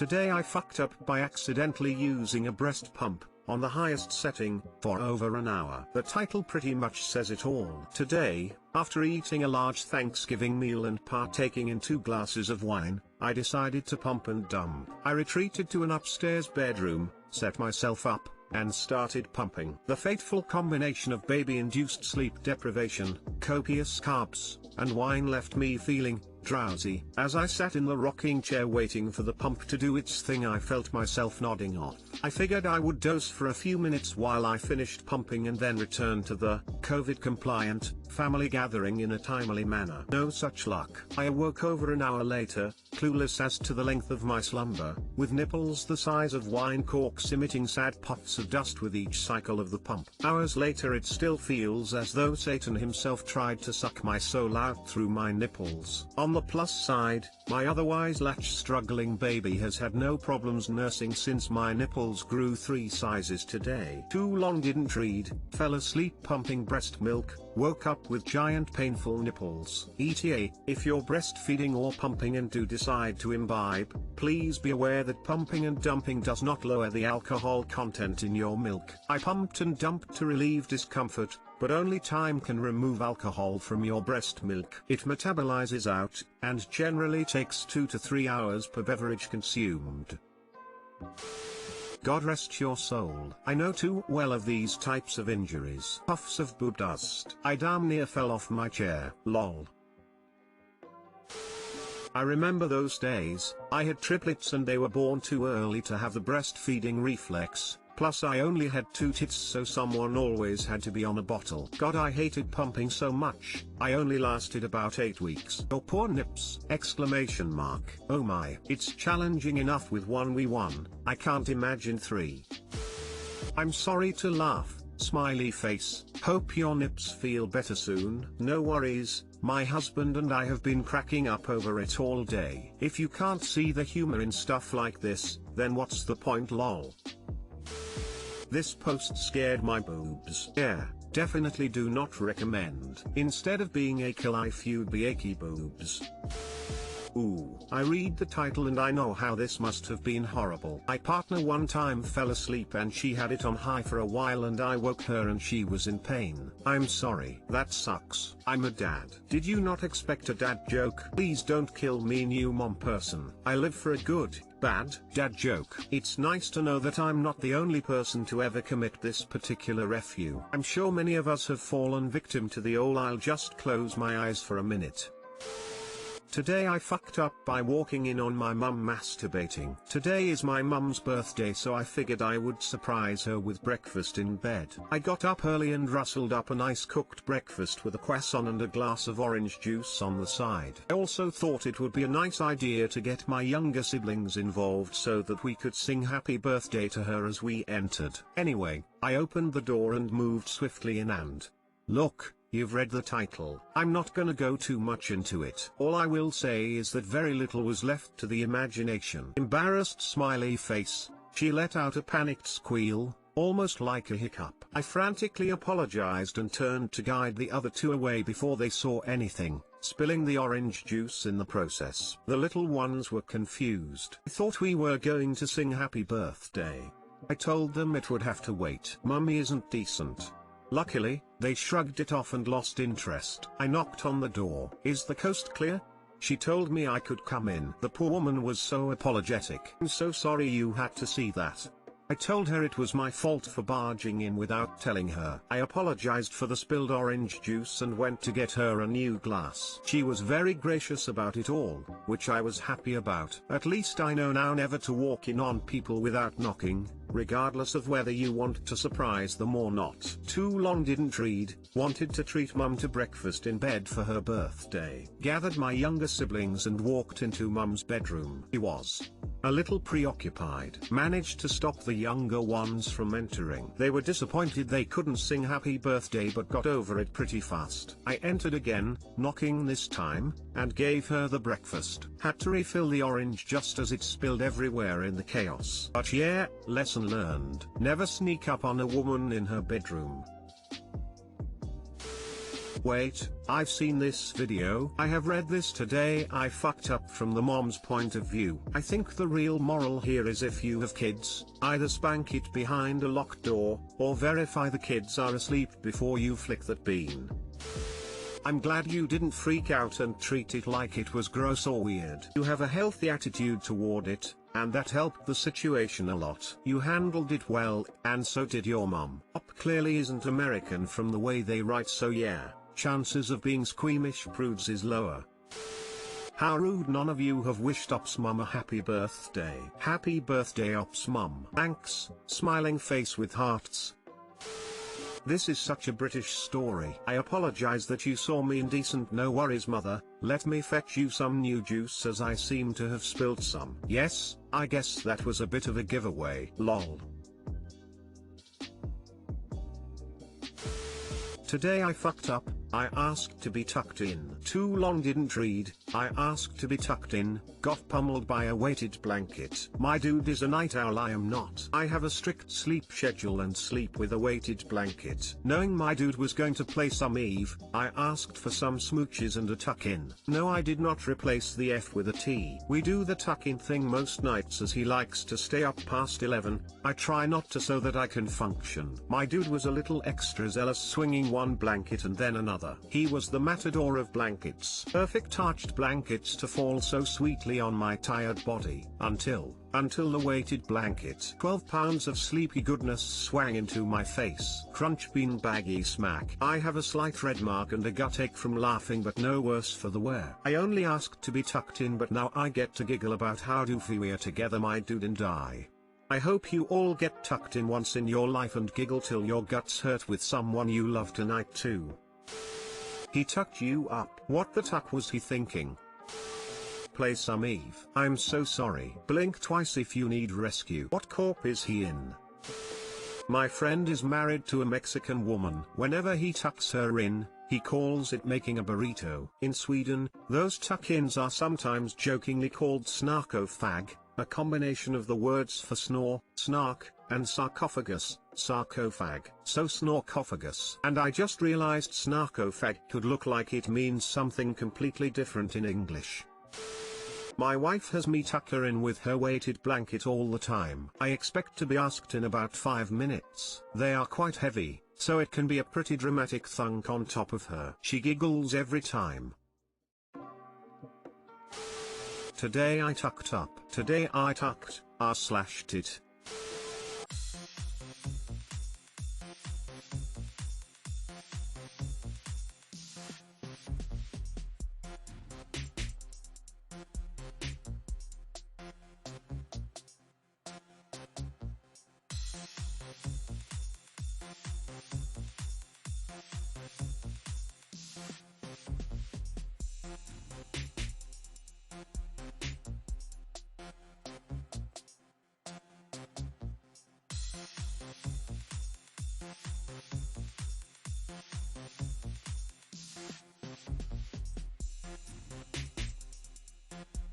Today I fucked up by accidentally using a breast pump, on the highest setting, for over an hour. The title pretty much says it all. Today, after eating a large Thanksgiving meal and partaking in 2 glasses of wine, I decided to pump and dump. I retreated to an upstairs bedroom, set myself up, and started pumping. The fateful combination of baby-induced sleep deprivation, copious carbs, and wine left me feeling drowsy. As I sat in the rocking chair waiting for the pump to do its thing, I felt myself nodding off. I figured I would doze for a few minutes while I finished pumping and then return to the COVID-compliant family gathering in a timely manner. No such luck. I awoke over an hour later, clueless as to the length of my slumber, with nipples the size of wine corks emitting sad puffs of dust with each cycle of the pump. Hours later it still feels as though Satan himself tried to suck my soul out through my nipples. On the plus side, my otherwise latch-struggling baby has had no problems nursing since my nipples grew 3 sizes today. Too long didn't read, fell asleep pumping breast milk, woke up with giant painful nipples. ETA, if you're breastfeeding or pumping and do decide to imbibe, please be aware that pumping and dumping does not lower the alcohol content in your milk. I pumped and dumped to relieve discomfort, but only time can remove alcohol from your breast milk. It metabolizes out, and generally takes 2 to 3 hours per beverage consumed. God rest your soul. I know too well of these types of injuries. Puffs of boob dust. I damn near fell off my chair. Lol. I remember those days. I had triplets and they were born too early to have the breastfeeding reflex. Plus I only had 2 tits, so someone always had to be on a bottle. God, I hated pumping so much. I only lasted about 8 weeks. Your poor nips! Exclamation mark. Oh my. It's challenging enough with 1v1. I can't imagine 3. I'm sorry to laugh. Smiley face. Hope your nips feel better soon. No worries. My husband and I have been cracking up over it all day. If you can't see the humor in stuff like this, then what's the point, lol? This post scared my boobs. Yeah, definitely do not recommend. Instead of being achy life, you'd be achy boobs. Ooh, I read the title and I know how this must have been horrible. My partner one time fell asleep and she had it on high for a while and I woke her and she was in pain. I'm sorry. That sucks. I'm a dad. Did you not expect a dad joke? Please don't kill me, new mom person. I live for a good, bad, dad joke. It's nice to know that I'm not the only person to ever commit this particular refu. I'm sure many of us have fallen victim to the old I'll just close my eyes for a minute. Today I fucked up by walking in on my mum masturbating. Today is my mum's birthday, so I figured I would surprise her with breakfast in bed. I got up early and rustled up a nice cooked breakfast with a croissant and a glass of orange juice on the side. I also thought it would be a nice idea to get my younger siblings involved so that we could sing happy birthday to her as we entered. Anyway, I opened the door and moved swiftly in and look. You've read the title. I'm not gonna go too much into it. All I will say is that very little was left to the imagination. Embarrassed smiley face. She let out a panicked squeal, almost like a hiccup. I frantically apologized and turned to guide the other 2 away before they saw anything, spilling the orange juice in the process. The little ones were confused. I thought we were going to sing happy birthday. I told them it would have to wait. Mummy isn't decent. Luckily, they shrugged it off and lost interest. I knocked on the door. Is the coast clear? She told me I could come in. The poor woman was so apologetic. I'm so sorry you had to see that. I told her it was my fault for barging in without telling her. I apologized for the spilled orange juice and went to get her a new glass. She was very gracious about it all, which I was happy about. At least I know now never to walk in on people without knocking, regardless of whether you want to surprise them or not. Too long didn't read, wanted to treat mum to breakfast in bed for her birthday. Gathered my younger siblings and walked into mum's bedroom. He was a little preoccupied. Managed to stop the younger ones from entering. They were disappointed they couldn't sing happy birthday but got over it pretty fast. I entered again, knocking this time, and gave her the breakfast. Had to refill the orange just as it spilled everywhere in the chaos. But yeah, lesson learned. Never sneak up on a woman in her bedroom. Wait, I've seen this video. I have read this today. I fucked up from the mom's point of view. I think the real moral here is if you have kids, either spank it behind a locked door, or verify the kids are asleep before you flick that bean. I'm glad you didn't freak out and treat it like it was gross or weird. You have a healthy attitude toward it, and that helped the situation a lot. You handled it well, and so did your mom. Op clearly isn't American from the way they write, so yeah, chances of being squeamish prudes is lower. How rude, none of you have wished Op's mum a happy birthday. Happy birthday Op's mum. Thanks, smiling face with hearts. This is such a British story. I apologize that you saw me indecent. No worries mother, let me fetch you some new juice as I seem to have spilled some. Yes, I guess that was a bit of a giveaway. Lol. Today I fucked up. I asked to be tucked in. Too long didn't read. I asked to be tucked in, got pummeled by a weighted blanket. My dude is a night owl, I am not. I have a strict sleep schedule and sleep with a weighted blanket. Knowing my dude was going to play some Eve, I asked for some smooches and a tuck in. No, I did not replace the F with a T. We do the tuck in thing most nights as he likes to stay up past 11. I try not to so that I can function. My dude was a little extra zealous, swinging one blanket and then another. He was the matador of blankets. Perfect arched blankets to fall so sweetly on my tired body, until the weighted blanket. 12 pounds of sleepy goodness swang into my face. Crunch bean baggy smack. I have a slight red mark and a gut ache from laughing, but no worse for the wear. I only asked to be tucked in, but now I get to giggle about how doofy we are together, my dude and I. I hope you all get tucked in once in your life and giggle till your guts hurt with someone you love tonight too. He tucked you up. What the tuck was he thinking? Play some Eve. I'm so sorry. Blink twice if you need rescue. What corp is he in? My friend is married to a Mexican woman. Whenever he tucks her in, he calls it making a burrito. In Sweden, those tuck-ins are sometimes jokingly called snarkofag, a combination of the words for snore, snark, and sarcophagus, sarcophag. So snorkophagus. And I just realized snarkofag could look like it means something completely different in English. My wife has me tuck her in with her weighted blanket all the time. I expect to be asked in about 5 minutes. They are quite heavy, so it can be a pretty dramatic thunk on top of her. She giggles every time. Today I tucked up. Today I tucked, slashed it.